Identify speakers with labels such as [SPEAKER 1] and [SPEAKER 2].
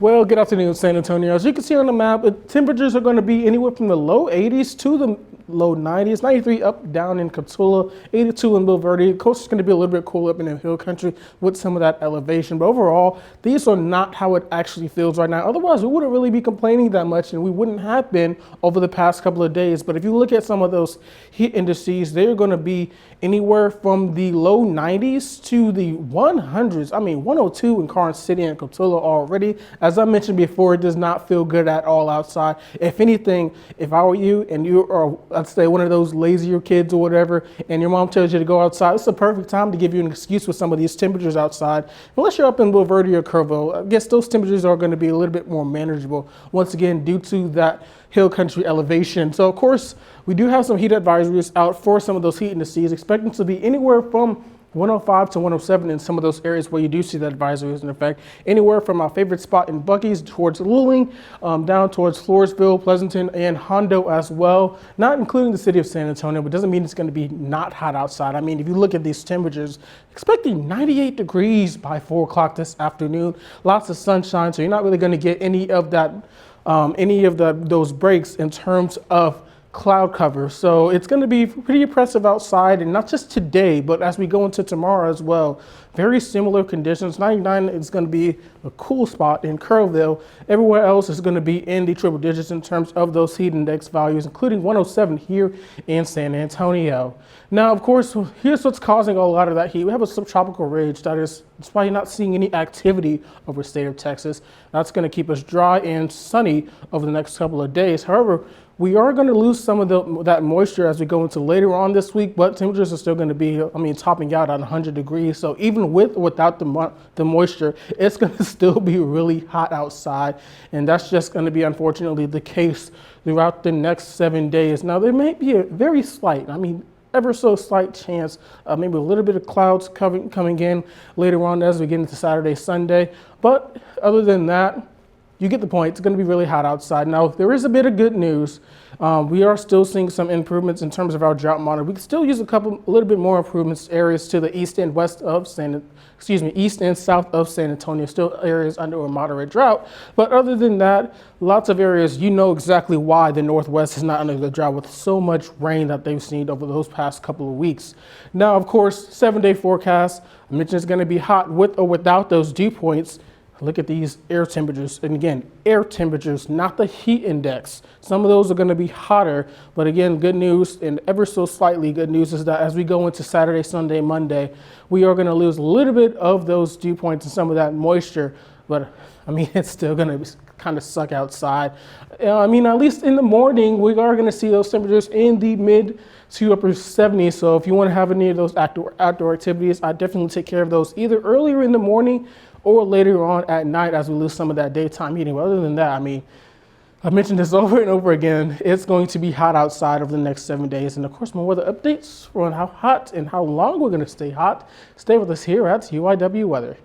[SPEAKER 1] Well, good afternoon, San Antonio. As you can see on the map, temperatures are going to be anywhere from the low 80s to the low 90s. 93 up, down in Cotulla, 82 in Bulverde. Coast is going to be a little bit cooler up in the hill country with some of that elevation. But overall, these are not how it actually feels right now. Otherwise, we wouldn't really be complaining that much, and we wouldn't have been over the past couple of days. But if you look at some of those heat indices, they're going to be anywhere from the low 90s to the 100s. I mean, 102 in Karnes City and Cotulla already. As I mentioned before, it does not feel good at all outside. If anything, if I were you and you are, let's say, one of those lazier kids or whatever, and your mom tells you to go outside, it's the perfect time to give you an excuse with some of these temperatures outside. Unless you're up in Bulverde or Kerrville, I guess those temperatures are going to be a little bit more manageable, once again, due to that hill country elevation. So, of course, we do have some heat advisories out for some of those heat indices, expecting to be anywhere from 105 to 107 in some of those areas where you do see that advisory is in effect. Anywhere from our favorite spot in Buc-ee's towards Luling, down towards Floresville, Pleasanton, and Hondo as well. Not including the city of San Antonio, but doesn't mean it's going to be not hot outside. I mean, if you look at these temperatures, expecting 98 degrees by 4 o'clock this afternoon. Lots of sunshine, so you're not really going to get any of that, those breaks in terms of cloud cover. So it's going to be pretty impressive outside, and not just today, but as we go into tomorrow as well. Very similar conditions. 99 is going to be a cool spot in Kerrville. Everywhere else is going to be in the triple digits in terms of those heat index values, including 107 here in San Antonio. Now, of course, here's what's causing a lot of that heat. We have a subtropical ridge that is, despite not seeing any activity over the state of Texas, that's going to keep us dry and sunny over the next couple of days. However, we are going to lose some of that moisture as we go into later on this week, but temperatures are still going to be, topping out at 100 degrees. So even with or without the moisture, it's going to still be really hot outside. And that's just going to be, unfortunately, the case throughout the next 7 days. Now, there may be a very slight, ever so slight chance of maybe a little bit of clouds coming in later on as we get into Saturday, Sunday. But other than that, you get the point. It's going to be really hot outside. Now, there is a bit of good news. We are still seeing some improvements in terms of our drought monitor. We can still use a little bit more improvements areas to the east and east and south of San Antonio. Still areas under a moderate drought. But other than that, lots of areas, you know exactly why the Northwest is not under the drought with so much rain that they've seen over those past couple of weeks. Now, of course, 7-day forecast. I mentioned it's going to be hot with or without those dew points. Look at these air temperatures. And again, air temperatures, not the heat index. Some of those are going to be hotter. But again, good news, and ever so slightly good news, is that as we go into Saturday, Sunday, Monday, we are going to lose a little bit of those dew points and some of that moisture. But it's still going to kind of suck outside. At least in the morning, we are going to see those temperatures in the mid to upper 70s. So if you want to have any of those outdoor activities, I definitely take care of those either earlier in the morning or later on at night as we lose some of that daytime heating. But other than that, I mentioned this over and over again. It's going to be hot outside over the next 7 days. And of course, more weather updates on how hot and how long we're going to stay hot. Stay with us here at UIW Weather.